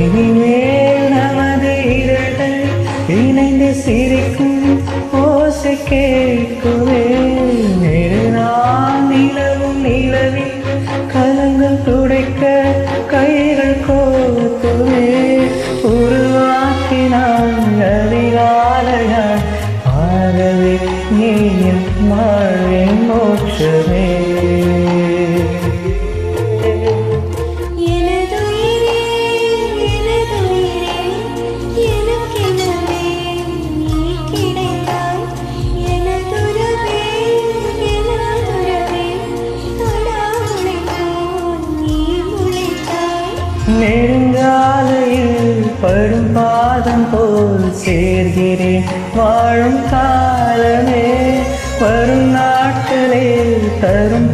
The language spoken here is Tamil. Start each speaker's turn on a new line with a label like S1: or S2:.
S1: இனிமேல் நமது இதழ்கள் இணைந்து சிரிக்கும் ஓசை கேட்குவே. நெடுநாள் நிலவும் நிலவில் கலங்கள் துடைக்க கைகள் கோத்துவே. உருவாக்கினான் அதிகாலையான் ஆகவே நீ வாழ்வின் மோட்சமே. நெடுங்காலையில் படும் பாதம் போல் சேர்கிறேன் வாழும் காலமே. வரும் நாட்களில் தரும்